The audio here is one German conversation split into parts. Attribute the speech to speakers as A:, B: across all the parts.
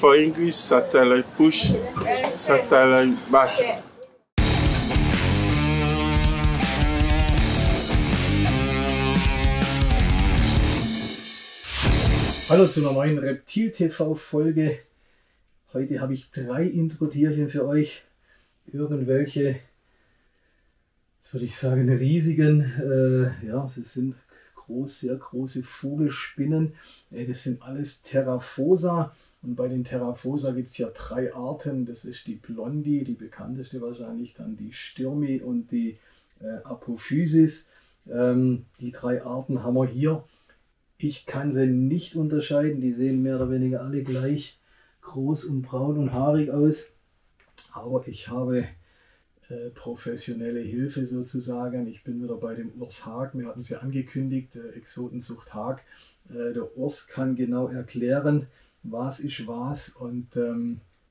A: For English, satellite push, satellite bat.
B: Hallo zu einer neuen Reptil-TV-Folge. Heute habe ich 3 Intro-Tierchen für euch. Irgendwelche, jetzt würde ich sagen, riesigen, ja, sie sind sehr große Vogelspinnen. Das sind alles Theraphosa. Und bei den Theraphosa gibt es ja 3 Arten. Das ist die Blondie, die bekannteste wahrscheinlich, dann die Styrmi und die Apophysis. Die 3 Arten haben wir hier. Ich kann sie nicht unterscheiden. Die sehen mehr oder weniger alle gleich groß und braun und haarig aus. Aber ich habe professionelle Hilfe sozusagen. Ich bin wieder bei dem Urs Haag. Wir hatten es ja angekündigt, Exotenzucht Haag. Der Urs kann genau erklären, was ist was, und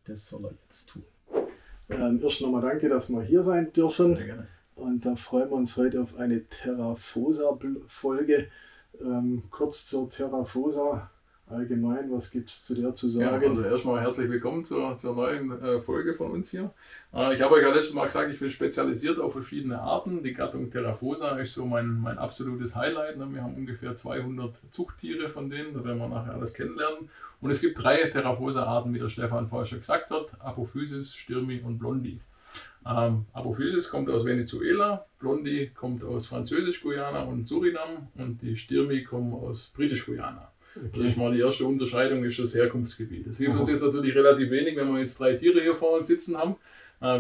B: das soll er jetzt tun. Erst nochmal danke, dass wir hier sein dürfen. Sehr gerne. Und da freuen wir uns heute auf eine Theraphosa-Folge. Kurz zur Theraphosa allgemein, was gibt es zu der zu sagen?
C: Ja, also erstmal herzlich willkommen zur neuen Folge von uns hier. Ich habe euch ja letztes Mal gesagt, ich bin spezialisiert auf verschiedene Arten. Die Gattung Theraphosa ist so mein absolutes Highlight. Wir haben ungefähr 200 Zuchttiere von denen, da werden wir nachher alles kennenlernen. Und es gibt 3 Theraphosa-Arten, wie der Stefan vorher schon gesagt hat: Apophysis, Styrmi und Blondie. Apophysis kommt aus Venezuela, Blondie kommt aus Französisch-Guyana und Surinam und die Styrmi kommen aus Britisch-Guyana. Okay. Das ist mal die erste Unterscheidung, ist das Herkunftsgebiet. Das hilft uns jetzt natürlich relativ wenig, wenn wir jetzt 3 Tiere hier vor uns sitzen haben.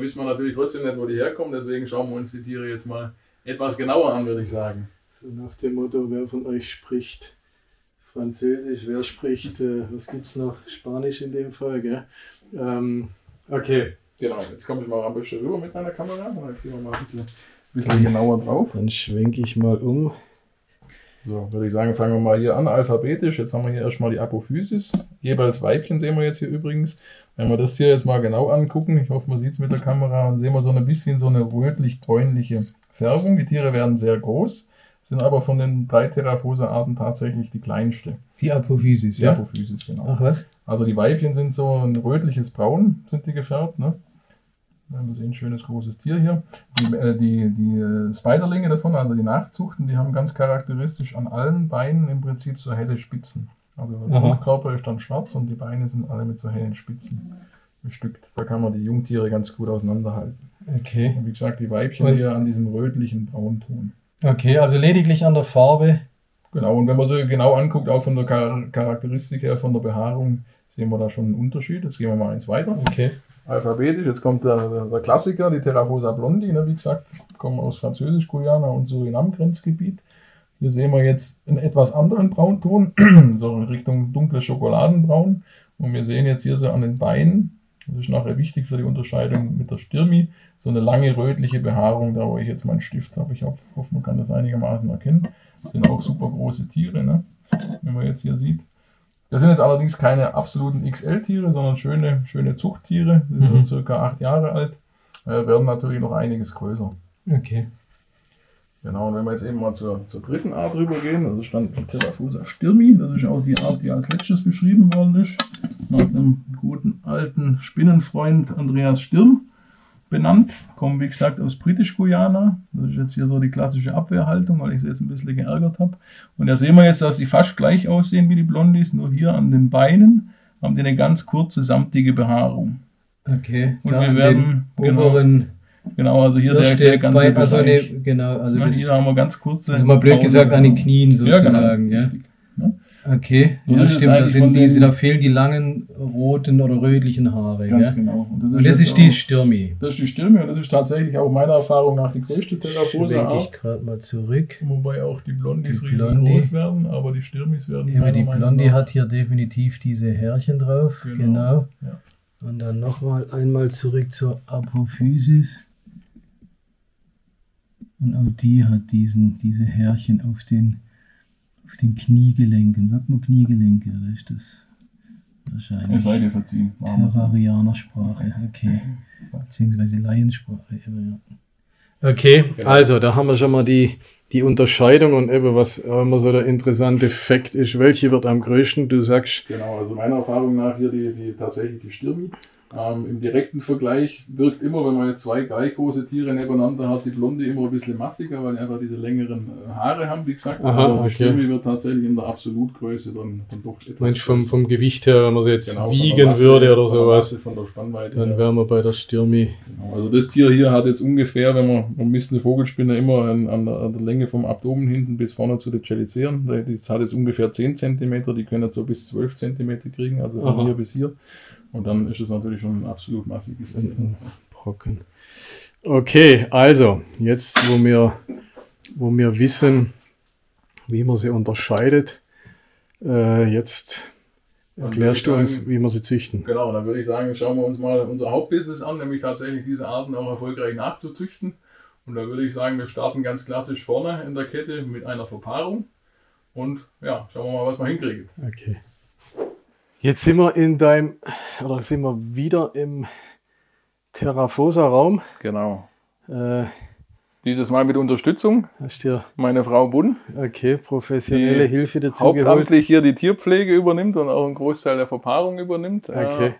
C: Wissen wir natürlich trotzdem nicht, wo die herkommen, deswegen schauen wir uns die Tiere jetzt mal etwas genauer an, würde ich sagen.
B: So nach dem Motto, wer von euch spricht Französisch, wer spricht, was gibt es noch, Spanisch in dem Fall, gell? Okay.
C: Genau, jetzt komme ich mal ein bisschen rüber mit meiner Kamera, dann gehen wir mal ein bisschen genauer drauf.
B: Dann schwenke ich mal um.
C: So, würde ich sagen, fangen wir mal hier an, alphabetisch. Jetzt haben wir hier erstmal die Apophysis. Jeweils Weibchen sehen wir jetzt hier übrigens. Wenn wir das hier jetzt mal genau angucken, ich hoffe, man sieht es mit der Kamera, dann sehen wir so ein bisschen so eine rötlich-bräunliche Färbung. Die Tiere werden sehr groß, sind aber von den 3 Theraphosa-Arten tatsächlich die kleinste.
B: Die Apophysis,
C: ja? Die Apophysis, genau.
B: Ach was?
C: Also die Weibchen sind so ein rötliches Braun, sind die gefärbt, ne? Wir sehen ein schönes großes Tier hier. Die Spiderlinge davon, also die Nachzuchten, die haben ganz charakteristisch an allen Beinen im Prinzip so helle Spitzen. Also der Grundkörper ist dann schwarz und die Beine sind alle mit so hellen Spitzen bestückt. Da kann man die Jungtiere ganz gut auseinanderhalten.
B: Okay.
C: Und wie gesagt, die Weibchen hier an diesem rötlichen Braunton.
B: Okay, also lediglich an der Farbe.
C: Genau, und wenn man so genau anguckt, auch von der Charakteristik her, von der Behaarung, sehen wir da schon einen Unterschied. Jetzt gehen wir mal eins weiter.
B: Okay.
C: Alphabetisch, jetzt kommt der Klassiker, die Theraphosa blondie, wie gesagt, kommen aus Französisch-Guyana und Surinam-Grenzgebiet. Hier sehen wir jetzt einen etwas anderen Braunton, so in Richtung dunkles Schokoladenbraun. Und wir sehen jetzt hier so an den Beinen, das ist nachher wichtig für die Unterscheidung mit der Styrmi, so eine lange rötliche Behaarung, da wo ich jetzt meinen Stift habe. Ich hoffe, man kann das einigermaßen erkennen. Das sind auch super große Tiere, ne? Wenn man jetzt hier sieht. Das sind jetzt allerdings keine absoluten XL-Tiere, sondern schöne Zuchttiere. Die sind ca. 8 Jahre alt, werden natürlich noch einiges größer.
B: Okay.
C: Genau, und wenn wir jetzt eben mal zur dritten Art rübergehen, das ist dann die Theraphosa Styrmi. Das ist auch die Art, die als letztes beschrieben worden ist. Nach einem guten alten Spinnenfreund Andreas Stirm benannt. Kommen wie gesagt aus Britisch-Guyana. Das ist jetzt hier so die klassische Abwehrhaltung, weil ich sie jetzt ein bisschen geärgert habe. Und da sehen wir jetzt, dass sie fast gleich aussehen wie die Blondies, nur hier an den Beinen haben die eine ganz kurze, samtige Behaarung.
B: Okay,
C: und wir werden
B: oberen...
C: Genau, also hier der ganze Bereich.
B: Also
C: hier haben wir ganz kurze...
B: Also mal blöd gesagt an den Knien sozusagen. Ja, genau. Ja? Okay, ja, stimmt, da fehlen die langen roten oder rötlichen Haare.
C: Ganz genau.
B: Und das ist die Styrmi.
C: Das ist die Styrmi und das ist tatsächlich auch meiner Erfahrung nach die größte Theraphosa-Art.
B: Ich gerade mal zurück.
C: Wobei auch die Blondies riesig groß werden, aber die Styrmis werden...
B: Ja, die Blondie hat hier definitiv diese Härchen drauf. Genau. Ja. Und dann einmal zurück zur Apophysis. Und auch die hat diese Härchen auf den Kniegelenken. Sagt man Kniegelenke, oder ist das wahrscheinlich?
C: Es sei dir verziehen.
B: Terrarianer-Sprache, okay. Beziehungsweise Laiensprache. Okay, also da haben wir schon mal die die Unterscheidung und eben was immer so der interessante Fakt ist, welche wird am größten? Du sagst.
C: Genau, also meiner Erfahrung nach hier tatsächlich die Stürmi. Im direkten Vergleich wirkt immer, wenn man jetzt zwei gleich große Tiere nebeneinander hat, die Blonde immer ein bisschen massiger, weil die einfach diese längeren Haare haben, wie gesagt.
B: Aha,
C: aber die
B: okay.
C: Stürmi wird tatsächlich in der Absolutgröße dann doch etwas.
B: Meinst du vom Gewicht her, wenn man sie jetzt
C: Genau,
B: wiegen
C: Masse,
B: würde oder
C: von der
B: sowas,
C: Masse, von der Spannweite,
B: dann wären wir bei der Stürmi.
C: Genau, also das Tier hier hat jetzt ungefähr, wenn man misst eine Vogelspinne immer an der Länge vom Abdomen hinten bis vorne zu den Cheliceren. Das hat jetzt ungefähr 10 cm, die können jetzt so bis 12 cm kriegen, also von hier bis hier. Und dann ist es natürlich schon ein absolut massiges Tier.
B: Brocken. Okay, also jetzt, wo wir wissen, wie man sie unterscheidet, jetzt erklärst du uns, wie wir sie züchten.
C: Genau, dann würde ich sagen, schauen wir uns mal unser Hauptbusiness an, nämlich tatsächlich diese Arten auch erfolgreich nachzuzüchten. Und da würde ich sagen, wir starten ganz klassisch vorne in der Kette mit einer Verpaarung. Und ja, schauen wir mal, was wir hinkriegen.
B: Okay. Jetzt sind wir sind wir wieder im Terrafosa-Raum.
C: Genau. Dieses Mal mit Unterstützung.
B: Hast dir
C: meine Frau Bunn.
B: Okay, professionelle Hilfe dazu
C: hauptamtlich hier die Tierpflege übernimmt und auch einen Großteil der Verpaarung übernimmt.
B: Okay.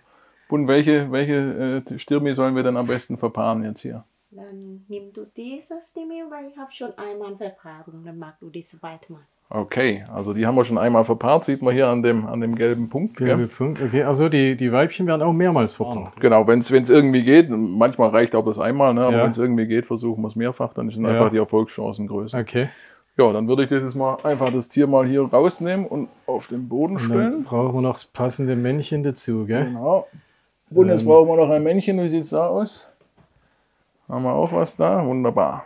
C: Bunn, welche Stürmi sollen wir denn am besten verpaaren jetzt hier?
D: Dann nimm du diese Stimme, weil ich habe schon einmal Verpaarung, dann magst du die zweite Mal.
C: Okay, also die haben wir schon einmal verpaart, sieht man hier an dem gelben Punkt.
B: Gelbe Punkt, okay. Also die Weibchen werden auch mehrmals verpaart.
C: Genau, wenn es irgendwie geht, manchmal reicht auch das einmal, ne? Aber
B: Ja.
C: wenn es irgendwie geht, versuchen wir es mehrfach, dann sind einfach die Erfolgschancen größer.
B: Okay.
C: Ja, dann würde ich dieses Mal einfach das Tier mal hier rausnehmen und auf den Boden
B: Und dann
C: stellen.
B: brauchen wir noch das passende Männchen dazu, gell?
C: Genau. Und jetzt brauchen wir noch ein Männchen, wie sieht es da aus? Haben wir auch was da? Wunderbar.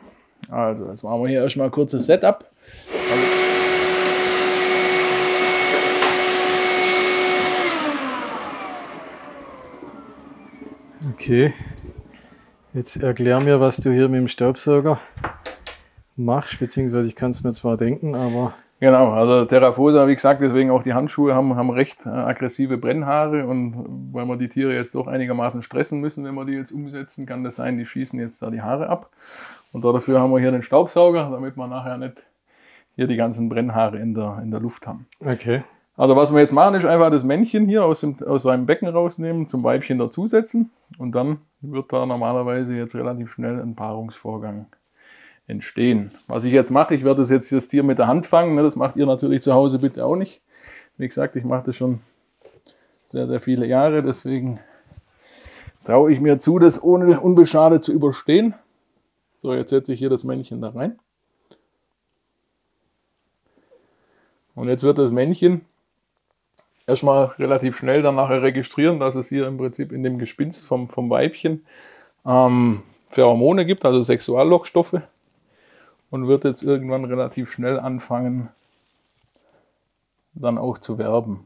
C: Also, jetzt machen wir hier erstmal ein kurzes Setup.
B: Okay. Jetzt erklär mir, was du hier mit dem Staubsauger machst, beziehungsweise ich kann es mir zwar denken, aber...
C: Genau, also Terrafosa, wie gesagt, deswegen auch die Handschuhe haben recht aggressive Brennhaare und weil wir die Tiere jetzt doch einigermaßen stressen müssen, wenn wir die jetzt umsetzen, kann das sein, die schießen jetzt da die Haare ab. Und dafür haben wir hier den Staubsauger, damit wir nachher nicht hier die ganzen Brennhaare in der Luft haben.
B: Okay.
C: Also was wir jetzt machen, ist einfach das Männchen hier aus seinem Becken rausnehmen, zum Weibchen dazusetzen und dann wird da normalerweise jetzt relativ schnell ein Paarungsvorgang entstehen. Was ich jetzt mache, ich werde das Tier mit der Hand fangen, ne, das macht ihr natürlich zu Hause bitte auch nicht. Wie gesagt, ich mache das schon sehr, sehr viele Jahre, deswegen traue ich mir zu, das ohne unbeschadet zu überstehen. So, jetzt setze ich hier das Männchen da rein. Und jetzt wird das Männchen erstmal relativ schnell dann nachher registrieren, dass es hier im Prinzip in dem Gespinst vom Weibchen Pheromone gibt, also Sexuallockstoffe. Und wird jetzt irgendwann relativ schnell anfangen, dann auch zu werben.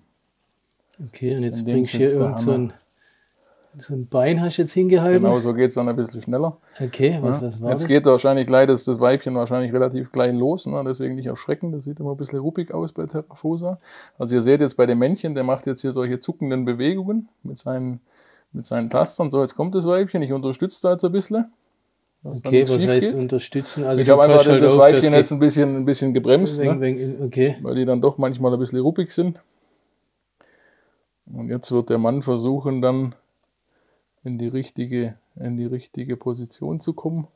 B: Okay, und jetzt
C: In dem
B: bringst du hier
C: sitzt der
B: irgend so ein Bein, hast du jetzt hingehalten?
C: Genau, so geht es dann ein bisschen schneller.
B: Okay, was war
C: Jetzt
B: das?
C: geht wahrscheinlich gleich das Weibchen wahrscheinlich relativ klein los, ne? Deswegen nicht erschrecken, das sieht immer ein bisschen ruppig aus bei Terrafosa. Also ihr seht jetzt bei dem Männchen, der macht jetzt hier solche zuckenden Bewegungen mit seinen Tastern. So, jetzt kommt das Weibchen, ich unterstütze da jetzt ein bisschen.
B: Okay, was heißt unterstützen? Also
C: ich habe einfach
B: halt
C: das
B: auf,
C: Weibchen jetzt ein bisschen gebremst,
B: okay.
C: weil die dann doch manchmal ein bisschen ruppig sind. Und jetzt wird der Mann versuchen, dann in die richtige Position zu kommen.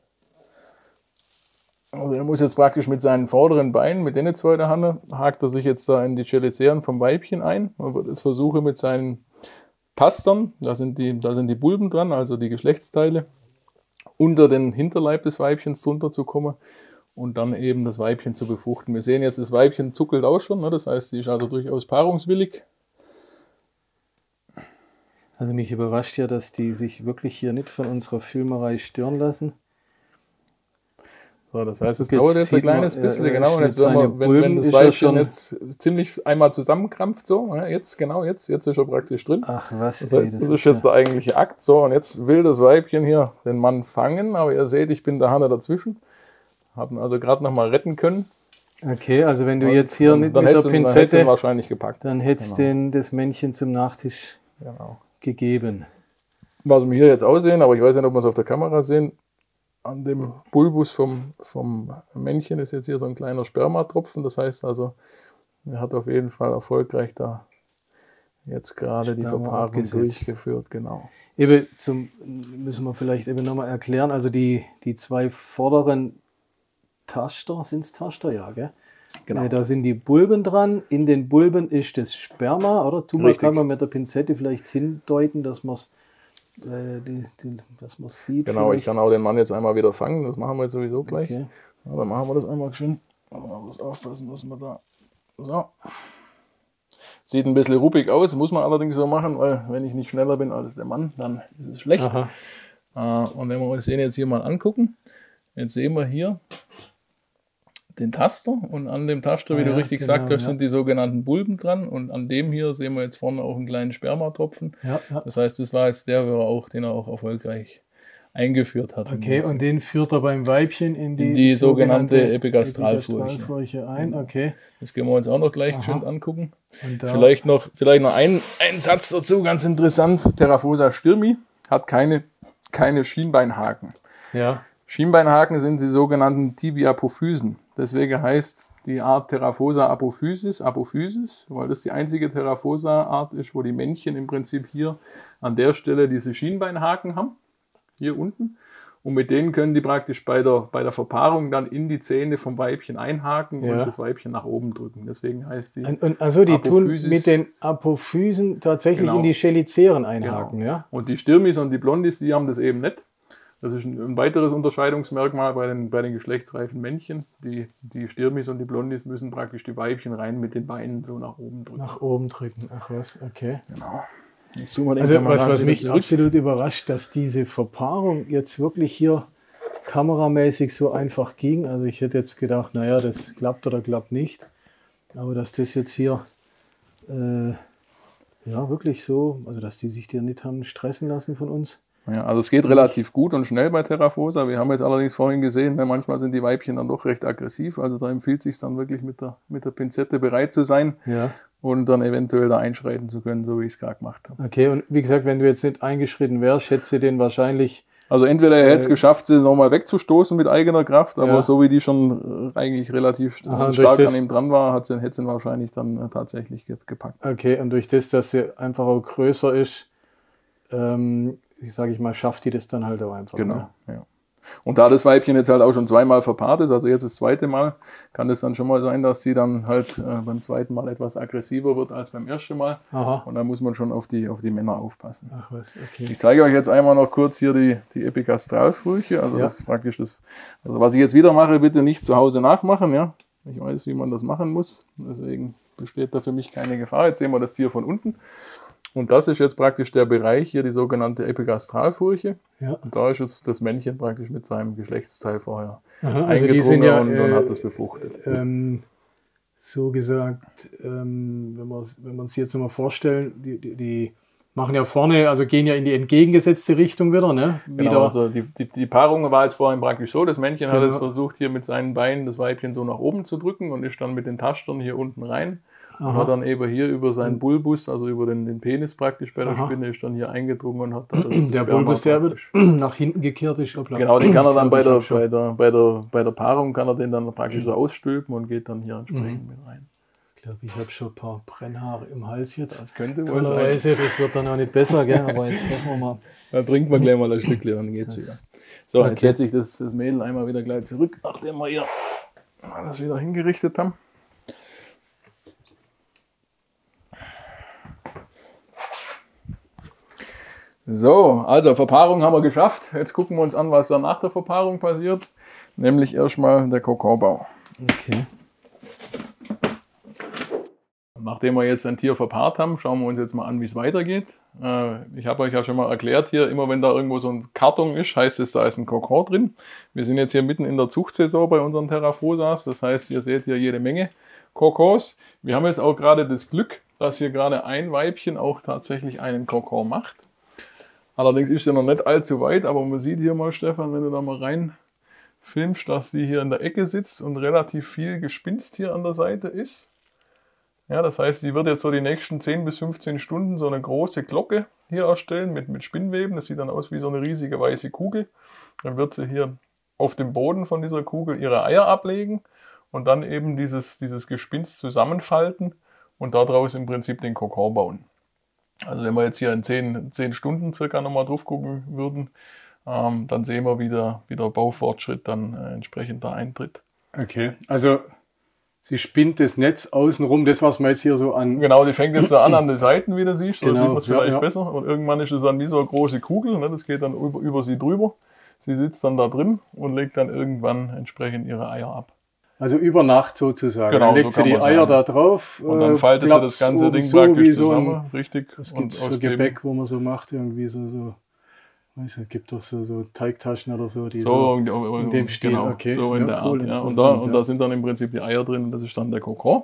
C: Also er muss jetzt praktisch mit seinen vorderen Beinen, mit den zwei der Hand, hakt er sich jetzt da in die Cheliceren vom Weibchen ein. Man wird jetzt versuchen mit seinen Tastern, da sind die Bulben dran, also die Geschlechtsteile, unter den Hinterleib des Weibchens drunter zu kommen und dann eben das Weibchen zu befruchten. Wir sehen jetzt, das Weibchen zuckelt auch schon, ne? Das heißt, sie ist also durchaus paarungswillig.
B: Also mich überrascht ja, dass die sich wirklich hier nicht von unserer Filmerei stören lassen.
C: So, das heißt, es dauert jetzt ein kleines bisschen, genau. Und jetzt
B: wenn
C: das Weibchen jetzt ziemlich einmal zusammenkrampft, so, jetzt ist er praktisch drin.
B: Ach was.
C: Das heißt, das ist jetzt der eigentliche Akt. So, und jetzt will das Weibchen hier den Mann fangen, aber ihr seht, ich bin der Hanne dazwischen. Haben also gerade noch mal retten können.
B: Okay, also wenn du jetzt hier nicht
C: dann
B: mit der Pinzette,
C: dann wahrscheinlich gepackt.
B: Dann hättest du das Männchen zum Nachtisch gegeben.
C: Was wir hier jetzt aussehen, aber ich weiß nicht, ob wir es auf der Kamera sehen, an dem Bulbus vom Männchen ist jetzt hier so ein kleiner Spermatropfen. Das heißt also, er hat auf jeden Fall erfolgreich da jetzt gerade die Verpaarung durchgeführt. Genau.
B: Eben müssen wir vielleicht eben nochmal erklären, also die zwei vorderen Taster, sind es Taster, ja, gell?
C: Genau.
B: Da sind die Bulben dran. In den Bulben ist das Sperma, oder? Kann man mit der Pinzette vielleicht hindeuten, dass man es sieht.
C: Genau,
B: vielleicht.
C: ich kann auch den Mann jetzt einmal wieder fangen. Das machen wir jetzt sowieso gleich.
B: Okay.
C: Ja, dann machen wir das einmal schön. Man muss aufpassen, dass wir da... So. Sieht ein bisschen ruppig aus, muss man allerdings so machen, weil wenn ich nicht schneller bin als der Mann, dann ist es schlecht. Und wenn wir uns den jetzt hier mal angucken, jetzt sehen wir hier den Taster und an dem Taster, wie du richtig gesagt hast, sind die sogenannten Bulben dran und an dem hier sehen wir jetzt vorne auch einen kleinen Spermatropfen. Ja. Das heißt, das war jetzt der, den er auch erfolgreich eingeführt hat.
B: Okay, und den führt er beim Weibchen in die
C: sogenannte Epigastralfurche
B: ein. Okay.
C: Das können wir uns auch noch gleich schön angucken. Vielleicht noch ein Satz dazu, ganz interessant. Theraphosa styrmi hat keine Schienbeinhaken.
B: Ja.
C: Schienbeinhaken sind die sogenannten Tibiapophysen. Deswegen heißt die Art Theraphosa apophysis, weil das die einzige Theraphosa-Art ist, wo die Männchen im Prinzip hier an der Stelle diese Schienbeinhaken haben, hier unten. Und mit denen können die praktisch bei der Verpaarung dann in die Zähne vom Weibchen einhaken und das Weibchen nach oben drücken. Deswegen heißt die
B: also die Apophysis, tun mit den Apophysen tatsächlich in die Cheliceren einhaken.
C: Genau.
B: Ja?
C: Und die Styrmis und die Blondis, die haben das eben nicht. Das ist ein weiteres Unterscheidungsmerkmal bei den geschlechtsreifen Männchen. Die Styrmis und die Blondis müssen praktisch die Weibchen rein mit den Beinen so nach oben drücken.
B: Nach oben drücken, ach was, okay.
C: Genau.
B: Also was mich absolut überrascht, dass diese Verpaarung jetzt wirklich hier kameramäßig so einfach ging. Also ich hätte jetzt gedacht, naja, das klappt oder klappt nicht. Aber dass das jetzt hier wirklich so, also dass die sich hier nicht haben stressen lassen von uns.
C: Ja, also es geht relativ gut und schnell bei Theraphosa. Wir haben jetzt allerdings vorhin gesehen, manchmal sind die Weibchen dann doch recht aggressiv. Also da empfiehlt es sich dann wirklich mit der Pinzette bereit zu sein und dann eventuell da einschreiten zu können, so wie ich es gerade gemacht habe.
B: Okay, und wie gesagt, wenn du jetzt nicht eingeschritten wärst, hättest du den wahrscheinlich...
C: Also entweder er hätte es geschafft, sie nochmal wegzustoßen mit eigener Kraft, aber so wie die schon eigentlich relativ stark an ihm dran war, hätte sie ihn wahrscheinlich dann tatsächlich gepackt.
B: Okay, und durch das, dass sie einfach auch größer ist, sage ich mal, schafft die das dann halt auch einfach.
C: Genau, ja. Und da das Weibchen jetzt halt auch schon zweimal verpaart ist, also jetzt das zweite Mal, kann es dann schon mal sein, dass sie dann halt beim zweiten Mal etwas aggressiver wird als beim ersten Mal. Aha. Und da muss man schon auf die Männer aufpassen.
B: Ach was, okay.
C: Ich zeige euch jetzt einmal noch kurz hier die Epigastralfurche. Also das ist praktisch das, also was ich jetzt wieder mache, bitte nicht zu Hause nachmachen. Ja? Ich weiß, wie man das machen muss. Deswegen besteht da für mich keine Gefahr. Jetzt sehen wir das Tier von unten. Und das ist jetzt praktisch der Bereich, hier die sogenannte Epigastralfurche. Ja. Und da ist jetzt das Männchen praktisch mit seinem Geschlechtsteil vorher eingedrungen und hat das befruchtet.
B: So gesagt, wenn wir uns jetzt mal vorstellen, die machen ja vorne, also gehen ja in die entgegengesetzte Richtung wieder. Ne?
C: Genau, also die Paarung war jetzt vorhin praktisch so, das Männchen hat jetzt versucht, hier mit seinen Beinen das Weibchen so nach oben zu drücken und ist dann mit den Tastern hier unten rein. Und hat dann eben hier über seinen Bulbus, also über den Penis praktisch bei der Spinne, ist dann hier eingedrungen und hat dann das
B: der Bulbus, der wird nach hinten gekehrt ist.
C: Genau, den kann er dann bei der Paarung kann er den dann praktisch so ausstülpen und geht dann hier entsprechend mit rein.
B: Ich glaube, ich habe schon ein paar Brennhaare im Hals jetzt.
C: Das könnte wohl sein.
B: Das wird dann auch nicht besser, gell? Aber jetzt hoffen wir mal.
C: Dann bringt man gleich mal ein Stückchen, dann geht's wieder. So, jetzt setze ich das Mädel einmal wieder gleich zurück, nachdem wir hier alles wieder hingerichtet haben. So, also Verpaarung haben wir geschafft. Jetzt gucken wir uns an, was da nach der Verpaarung passiert. Nämlich erstmal der Kokonbau.
B: Okay.
C: Nachdem wir jetzt ein Tier verpaart haben, schauen wir uns jetzt mal an, wie es weitergeht. Ich habe euch ja schon mal erklärt hier, immer wenn da irgendwo so ein Karton ist, heißt es, da ist ein Kokon drin. Wir sind jetzt hier mitten in der Zuchtsaison bei unseren Theraphosas. Das heißt, ihr seht hier jede Menge Kokons. Wir haben jetzt auch gerade das Glück, dass hier gerade ein Weibchen auch tatsächlich einen Kokon macht. Allerdings ist sie noch nicht allzu weit, aber man sieht hier mal, Stefan, wenn du da mal rein filmst, dass sie hier in der Ecke sitzt und relativ viel Gespinst hier an der Seite ist. Ja, das heißt, sie wird jetzt so die nächsten 10 bis 15 Stunden so eine große Glocke hier erstellen mit Spinnweben. Das sieht dann aus wie so eine riesige weiße Kugel. Dann wird sie hier auf dem Boden von dieser Kugel ihre Eier ablegen und dann eben dieses Gespinst zusammenfalten und daraus im Prinzip den Kokon bauen. Also wenn wir jetzt hier in 10 Stunden circa nochmal drauf gucken würden, dann sehen wir, wie der Baufortschritt dann entsprechend da eintritt.
B: Okay, also sie spinnt das Netz außenrum, das was man jetzt hier so an...
C: Genau, die fängt jetzt da an den Seiten, wie du siehst, da
B: Genau,
C: sieht man es vielleicht
B: ja.
C: besser. Und irgendwann ist es dann wie so eine große Kugel, ne? Das geht dann über sie drüber. Sie sitzt dann da drin und legt dann irgendwann entsprechend ihre Eier ab.
B: Also über Nacht sozusagen.
C: Genau,
B: Dann legt
C: so
B: sie
C: kann
B: die
C: man
B: Eier
C: sagen.
B: da drauf.
C: Und dann faltet sie das ganze Ding
B: so
C: praktisch
B: wie so
C: zusammen,
B: ein,
C: richtig.
B: was
C: Und
B: gibt es für
C: aus dem-
B: Gebäck, wo man so macht, irgendwie so weiß nicht, gibt doch so Teigtaschen oder so, die
C: So
B: in dem Stil,
C: genau,
B: okay.
C: so in
B: Ja,
C: der
B: cool,
C: Art. Ja. Und
B: interessant,
C: da sind dann im Prinzip die Eier drin und das ist dann der Kokon.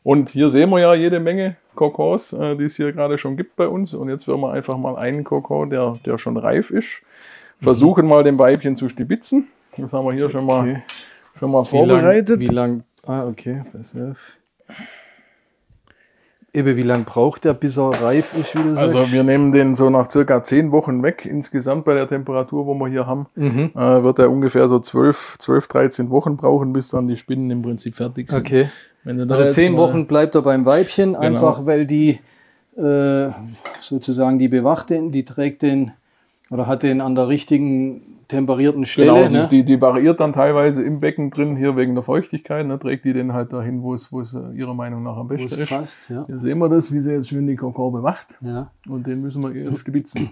C: Und hier sehen wir ja jede Menge Kokons, die es hier gerade schon gibt bei uns. Und jetzt werden wir einfach mal einen Kokon, der schon reif ist, versuchen mal dem Weibchen zu stibitzen. Das haben wir hier schon mal vorbereitet.
B: Wie lang? Okay, pass auf. Wie lang braucht der, bis er reif ist, wie du sagst?
C: Also wir nehmen den so nach circa 10 Wochen weg. Insgesamt bei der Temperatur, wo wir hier haben, wird er ungefähr so 12, 13 Wochen brauchen, bis dann die Spinnen im Prinzip fertig sind.
B: Okay.
C: Wenn du da
B: Also
C: jetzt
B: 10
C: mal-
B: Wochen bleibt er beim Weibchen,
C: Genau.
B: einfach weil die sozusagen die bewacht den, die trägt den oder hat den an der richtigen temperierten Stelle.
C: Genau,
B: Ne?
C: die variiert dann teilweise im Becken drin, hier wegen der Feuchtigkeit, ne, trägt die den halt dahin, wo es ihrer Meinung nach am
B: Wo
C: besten
B: es
C: ist.
B: passt, ja.
C: Hier sehen wir das, wie sie jetzt schön die Kokon bewacht.
B: Ja.
C: Und den müssen wir jetzt stibitzen.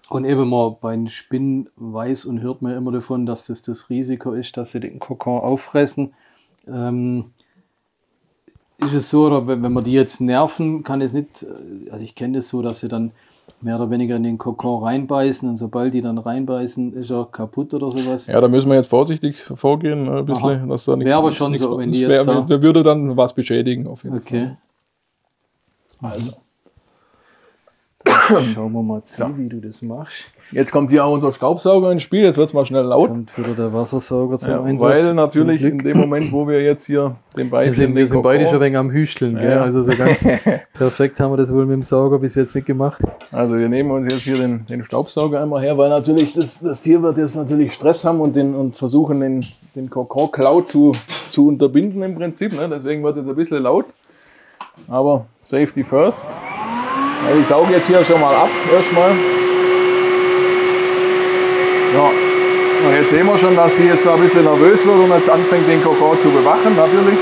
B: Und eben mal bei den Spinnen weiß und hört man immer davon, dass das Risiko ist, dass sie den Kokon auffressen. Ist es so, oder wenn wir die jetzt nerven, kann es nicht, also ich kenne das so, dass sie dann mehr oder weniger in den Kokon reinbeißen und sobald die dann reinbeißen, ist er kaputt oder sowas.
C: Ja, da müssen wir jetzt vorsichtig vorgehen, ne, ein bisschen,
B: Aha.
C: dass da nichts...
B: Wäre aber
C: nichts-
B: schon
C: nichts-
B: so, wenn die
C: das
B: jetzt da-
C: würde dann was beschädigen auf jeden
B: Okay.
C: Fall. Also.
B: Schauen wir mal zu,
C: Ja.
B: wie du das machst.
C: Jetzt kommt hier auch unser Staubsauger ins Spiel, jetzt wird es mal schnell laut.
B: Kommt wieder der Wassersauger zum
C: Ja,
B: Einsatz.
C: weil natürlich
B: Zum
C: in
B: Glück.
C: dem Moment, wo wir jetzt hier den
B: Wir sind
C: den
B: beide
C: Kokon-
B: schon ein wenig am Hüsteln, gell?
C: Ja.
B: Also so ganz perfekt haben wir das wohl mit dem Sauger bis jetzt nicht gemacht.
C: Also wir nehmen uns jetzt hier den Staubsauger einmal her, weil natürlich das Tier wird jetzt natürlich Stress haben und versuchen den Kokonklau zu unterbinden im Prinzip. Ne? Deswegen wird es ein bisschen laut. Aber Safety first. Also ich sauge jetzt hier schon mal ab erstmal. Ja. Und jetzt sehen wir schon, dass sie jetzt ein bisschen nervös wird und jetzt anfängt den Kokon zu bewachen natürlich.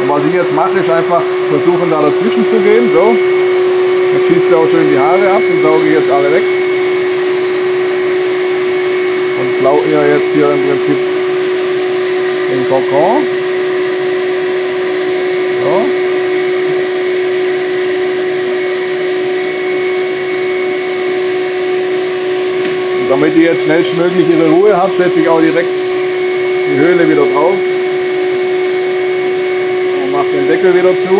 C: Und was ich jetzt mache, ist einfach versuchen da dazwischen zu gehen. So. Jetzt schießt sie auch schön die Haare ab, die sauge ich jetzt alle weg. Und klaue ihr jetzt hier im Prinzip den Kokon. So. Und damit die jetzt schnellstmöglich ihre Ruhe hat, setze ich auch direkt die Höhle wieder drauf. Und mache den Deckel wieder zu.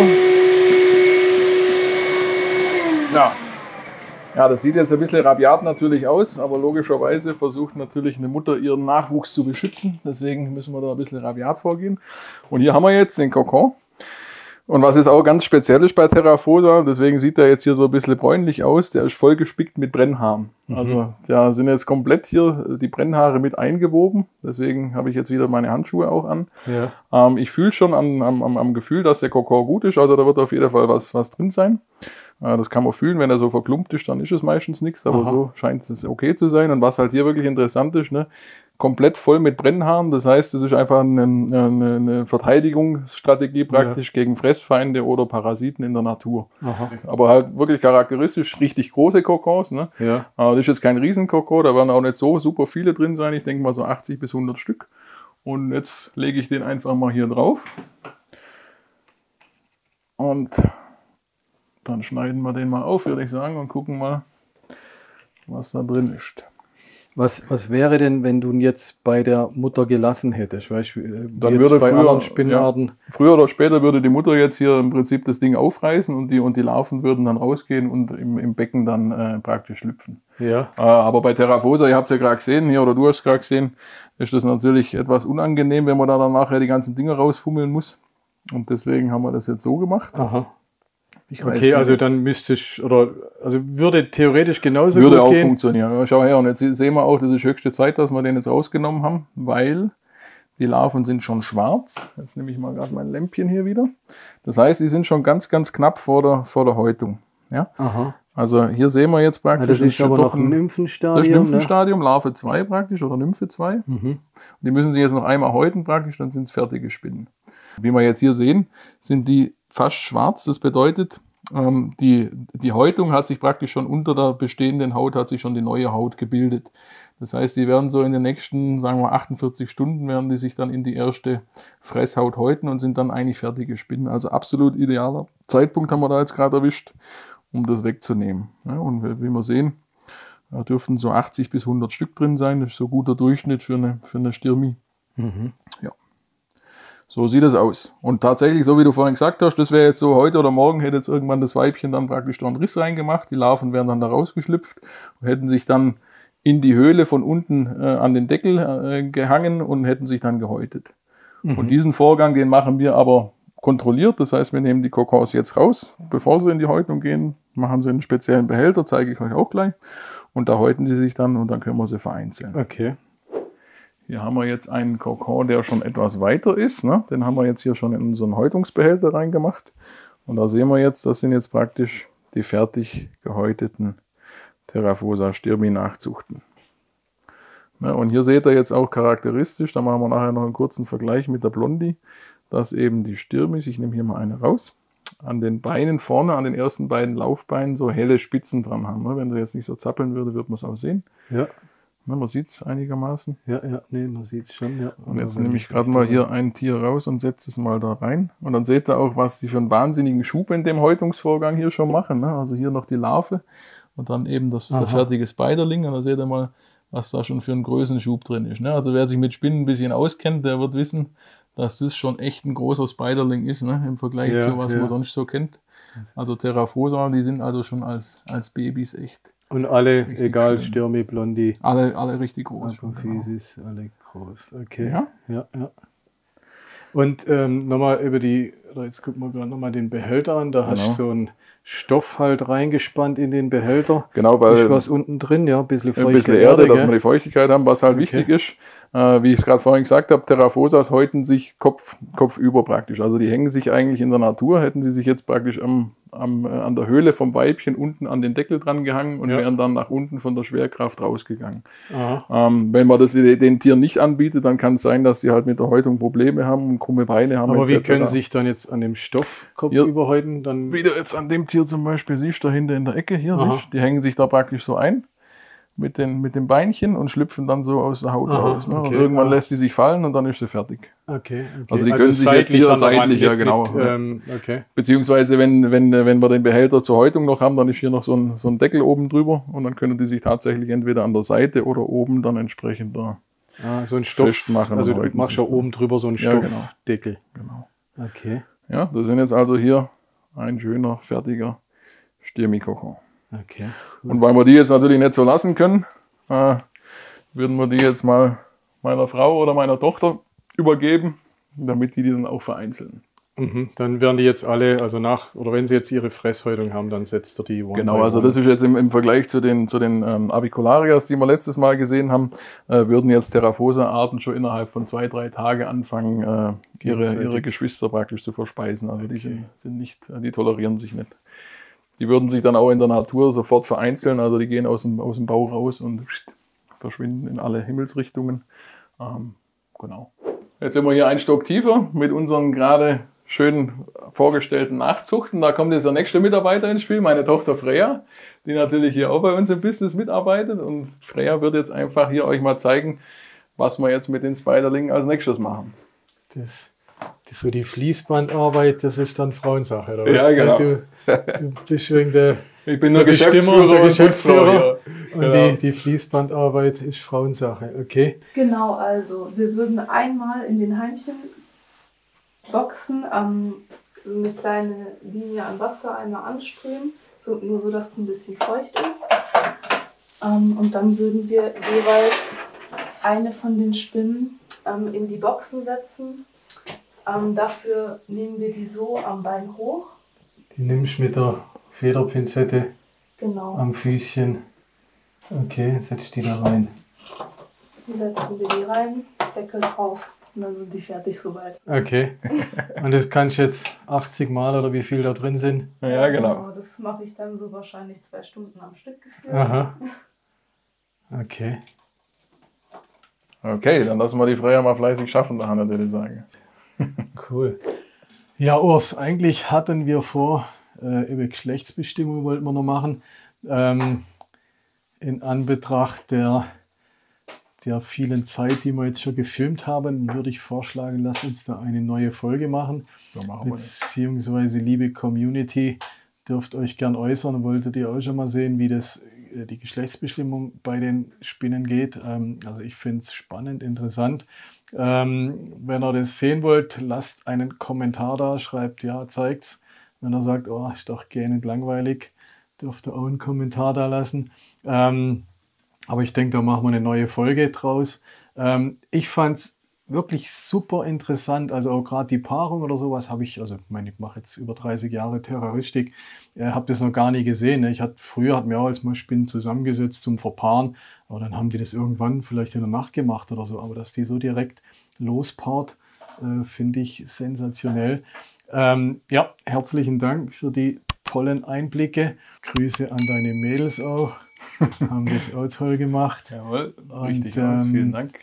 C: Ja, das sieht jetzt ein bisschen rabiat natürlich aus, aber logischerweise versucht natürlich eine Mutter ihren Nachwuchs zu beschützen. Deswegen müssen wir da ein bisschen rabiat vorgehen. Und hier haben wir jetzt den Kokon. Und was jetzt auch ganz speziell ist bei Terrafosa, deswegen sieht der jetzt hier so ein bisschen bräunlich aus, der ist voll gespickt mit Brennhaaren. Also da sind jetzt komplett hier die Brennhaare mit eingewoben. Deswegen habe ich jetzt wieder meine Handschuhe auch an.
B: Ja.
C: Ich fühle schon am Gefühl, dass der Kokon gut ist. Also da wird auf jeden Fall was drin sein. Das kann man fühlen, wenn er so verklumpt ist, dann ist es meistens nichts, aber so scheint es okay zu sein. Und was halt hier wirklich interessant ist, ne, komplett voll mit Brennhaaren, das heißt, es ist einfach eine Verteidigungsstrategie praktisch gegen Fressfeinde oder Parasiten in der Natur.
B: Aha.
C: Aber halt wirklich charakteristisch, richtig große Kokons. Ne?
B: Ja.
C: Aber das ist jetzt kein Riesenkokon, da werden auch nicht so super viele drin sein, ich denke mal so 80 bis 100 Stück. Und jetzt lege ich den einfach mal hier drauf. Und dann schneiden wir den mal auf, würde ich sagen, und gucken mal, was da drin ist.
B: Was wäre denn, wenn du ihn jetzt bei der Mutter gelassen hättest? Weißt,
C: Dann
B: jetzt
C: würde
B: bei
C: früher,
B: anderen Spinnenarten.
C: früher oder später würde die Mutter jetzt hier im Prinzip das Ding aufreißen und die Larven würden dann rausgehen und im Becken dann praktisch schlüpfen.
B: Ja.
C: Aber bei Terrafosa, ihr habt es ja gerade gesehen, hier oder du hast es gerade gesehen, ist das natürlich etwas unangenehm, wenn man da dann nachher die ganzen Dinge rausfummeln muss. Und deswegen haben wir das jetzt so gemacht.
B: Aha.
C: Ich weiß
B: Okay, also
C: jetzt.
B: dann müsste ich, oder also würde theoretisch genauso
C: Würde
B: gut
C: auch
B: gehen.
C: funktionieren. Ja, schau her, und jetzt sehen wir auch, das ist höchste Zeit, dass wir den jetzt rausgenommen haben, weil die Larven sind schon schwarz. Jetzt nehme ich mal gerade mein Lämpchen hier wieder. Das heißt, die sind schon ganz, ganz knapp vor der Häutung. Ja?
B: Aha.
C: Also hier sehen wir jetzt
B: Ja,
C: praktisch.
B: das ist aber noch ein
C: Das
B: Nymphenstadium.
C: ist Nymphenstadium, Larve 2 praktisch oder Nymphe 2.
B: Ne? Mhm.
C: Die müssen sich jetzt noch einmal häuten praktisch, dann sind es fertige Spinnen. Wie wir jetzt hier sehen, sind die fast schwarz. Das bedeutet, die Häutung hat sich praktisch schon unter der bestehenden Haut, hat sich schon die neue Haut gebildet. Das heißt, die werden so in den nächsten, sagen wir 48 Stunden, werden die sich dann in die erste Fresshaut häuten und sind dann eigentlich fertige Spinnen. Also absolut idealer Zeitpunkt haben wir da jetzt gerade erwischt, um das wegzunehmen. Ja, und wie wir sehen, da dürften so 80 bis 100 Stück drin sein. Das ist so ein guter Durchschnitt für eine Styrmi.
B: Mhm.
C: Ja. So sieht es aus. Und tatsächlich, so wie du vorhin gesagt hast, das wäre jetzt so, heute oder morgen hätte jetzt irgendwann das Weibchen dann praktisch da einen Riss reingemacht. Die Larven wären dann da rausgeschlüpft und hätten sich dann in die Höhle von unten an den Deckel gehangen und hätten sich dann gehäutet. Und diesen Vorgang, den machen wir aber kontrolliert. Das heißt, wir nehmen die Kokons jetzt raus, bevor sie in die Häutung gehen, machen sie in einen speziellen Behälter, zeige ich euch auch gleich. Und da häuten die sich dann und dann können wir sie vereinzeln.
B: Okay.
C: Hier haben wir jetzt einen Kokon, der schon etwas weiter ist. Ne? Den haben wir jetzt hier schon in unseren Häutungsbehälter reingemacht. Und da sehen wir jetzt, das sind jetzt praktisch die fertig gehäuteten Theraphosa Styrmi Nachzuchten. Ne? Und hier seht ihr jetzt auch charakteristisch, da machen wir nachher noch einen kurzen Vergleich mit der Blondie, dass eben die Styrmis, ich nehme hier mal eine raus, an den Beinen vorne, an den ersten beiden Laufbeinen so helle Spitzen dran haben. Ne? Wenn sie jetzt nicht so zappeln würde, würde man es auch sehen.
B: Ja.
C: Ne? Man sieht es einigermaßen.
B: Ja, nee, man sieht es schon. Ja.
C: Und jetzt nehme ich gerade mal hier ein Tier raus und setze es mal da rein. Und dann seht ihr auch, was die für einen wahnsinnigen Schub in dem Häutungsvorgang hier schon machen. Ne? Also hier noch die Larve und dann eben der fertige Spiderling. Und da seht ihr mal, was da schon für einen Größenschub drin ist. Ne? Also wer sich mit Spinnen ein bisschen auskennt, der wird wissen, dass das schon echt ein großer Spiderling ist, ne? Im Vergleich zu was man sonst so kennt. Also Theraphosa, die sind also schon als Babys echt.
B: Und alle,
C: richtig
B: egal,
C: schön.
B: Styrmi, Blondie,
C: Alle richtig groß.
B: Apophysis, alle groß. Okay.
C: Ja?
B: Ja. Und nochmal jetzt gucken wir gerade nochmal den Behälter an. Da hast du so einen Stoff halt reingespannt in den Behälter.
C: Genau, weil
B: ist was unten drin, ja, ein bisschen feuchte
C: ein bisschen Erde, dass
B: gell?
C: wir die Feuchtigkeit haben, was halt wichtig ist. Wie ich es gerade vorhin gesagt habe, Theraphosas häuten sich kopfüber praktisch. Also die hängen sich eigentlich in der Natur, hätten sie sich jetzt praktisch an der Höhle vom Weibchen unten an den Deckel dran gehangen und wären dann nach unten von der Schwerkraft rausgegangen. Wenn man das den Tieren nicht anbietet, dann kann es sein, dass sie halt mit der Häutung Probleme haben und krumme Beine haben.
B: Aber
C: etc.
B: wie können sie sich dann jetzt an dem Stoff kopfüber häuten? Dann
C: Wieder jetzt an dem Tier zum Beispiel, siehst du, dahinter in der Ecke hier, siehst, die hängen sich da praktisch so ein mit den Beinchen und schlüpfen dann so aus der Haut raus. Ne? Und irgendwann lässt sie sich fallen und dann ist sie fertig.
B: Okay.
C: Also die können sich jetzt hier seitlich, ja genau.
B: Okay.
C: Beziehungsweise wenn wir den Behälter zur Häutung noch haben, dann ist hier noch so ein Deckel oben drüber und dann können die sich tatsächlich entweder an der Seite oder oben dann entsprechend da
B: so ein Stoff
C: festmachen.
B: Also du machst ja oben drüber so einen Stoffdeckel.
C: Genau.
B: Okay.
C: Ja, das sind jetzt also hier ein schöner, fertiger Styrmi-Kokon.
B: Okay.
C: Und weil wir die jetzt natürlich nicht so lassen können, würden wir die jetzt mal meiner Frau oder meiner Tochter übergeben, damit die dann auch vereinzeln.
B: Dann werden die jetzt alle, also oder wenn sie jetzt ihre Fresshäutung haben, dann setzt ihr die
C: Genau, also das ist jetzt im Vergleich zu den Avicularias, die wir letztes Mal gesehen haben, würden jetzt Theraphosa-Arten schon innerhalb von 2-3 Tagen anfangen, ihre Geschwister praktisch zu verspeisen. Also die sind nicht, die tolerieren sich nicht. Die würden sich dann auch in der Natur sofort vereinzeln, also die gehen aus dem Bau raus und verschwinden in alle Himmelsrichtungen. Genau. Jetzt sind wir hier einen Stock tiefer mit unseren gerade schön vorgestellten Nachzuchten. Da kommt jetzt der nächste Mitarbeiter ins Spiel, meine Tochter Freya, die natürlich hier auch bei uns im Business mitarbeitet. Und Freya wird jetzt einfach hier euch mal zeigen, was wir jetzt mit den Spiderlingen als nächstes machen.
B: So die Fließbandarbeit, das ist dann Frauensache, oder was?
C: Ja, genau.
B: Du bist wegen der
C: Ich bin nur Geschäftsführer
B: und
C: Genau.
B: die Fließbandarbeit ist Frauensache, okay?
E: Genau, also wir würden einmal in den Heimchenboxen so eine kleine Linie an Wasser einmal ansprühen, nur so, dass es ein bisschen feucht ist. Und dann würden wir jeweils eine von den Spinnen in die Boxen setzen. Dafür nehmen wir die so am Bein hoch
B: Die nimmst du mit der Federpinzette
E: Genau.
B: am Füßchen. Okay, setzt die da rein.
E: Dann setzen wir die rein, Deckel drauf und dann sind die fertig soweit.
B: Okay. Und das kannst du jetzt 80 Mal oder wie viel da drin sind?
C: Ja, genau.
E: Das mache ich dann so wahrscheinlich 2 Stunden am Stück geführt.
B: Aha. Okay.
C: Okay, dann lassen wir die Freya mal fleißig schaffen, da würde ich sagen.
B: Cool. Ja, Urs, eigentlich hatten wir vor, über Geschlechtsbestimmung wollten wir noch machen. In Anbetracht der vielen Zeit, die wir jetzt schon gefilmt haben, würde ich vorschlagen, lass uns da eine neue Folge machen.
C: So machen wir das.
B: Beziehungsweise, liebe Community, dürft euch gern äußern. Wolltet ihr auch schon mal sehen, wie die Geschlechtsbestimmung bei den Spinnen geht? Also ich finde es spannend, interessant. Wenn ihr das sehen wollt, lasst einen Kommentar da, schreibt ja, zeigt's. Wenn er sagt, oh, ist doch gähnend langweilig, dürft ihr auch einen Kommentar da lassen. Aber ich denke, da machen wir eine neue Folge draus. Ich fand es wirklich super interessant, also auch gerade die Paarung oder sowas habe ich, also ich meine, ich mache jetzt über 30 Jahre Terroristik, habe das noch gar nie gesehen. Ne? Früher hat mir auch als mal Spinnen zusammengesetzt zum Verpaaren, aber dann haben die das irgendwann vielleicht in der Nacht gemacht oder so, aber dass die so direkt lospaart, finde ich sensationell. Ja, herzlichen Dank für die tollen Einblicke. Grüße an deine Mädels auch. Haben das auch toll gemacht.
C: Jawohl, richtig
B: Und,
C: aus. Vielen Dank.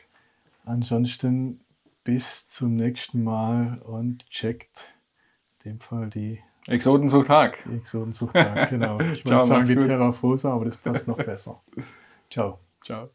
B: Ansonsten bis zum nächsten Mal und checkt in dem Fall die
C: Exotenzucht-Tag.
B: Exotenzucht-Tag. Genau. Ich
C: Ciao,
B: wollte sagen
C: macht's
B: die
C: gut.
B: Terrafosa, aber das passt noch besser. Ciao.
C: Ciao.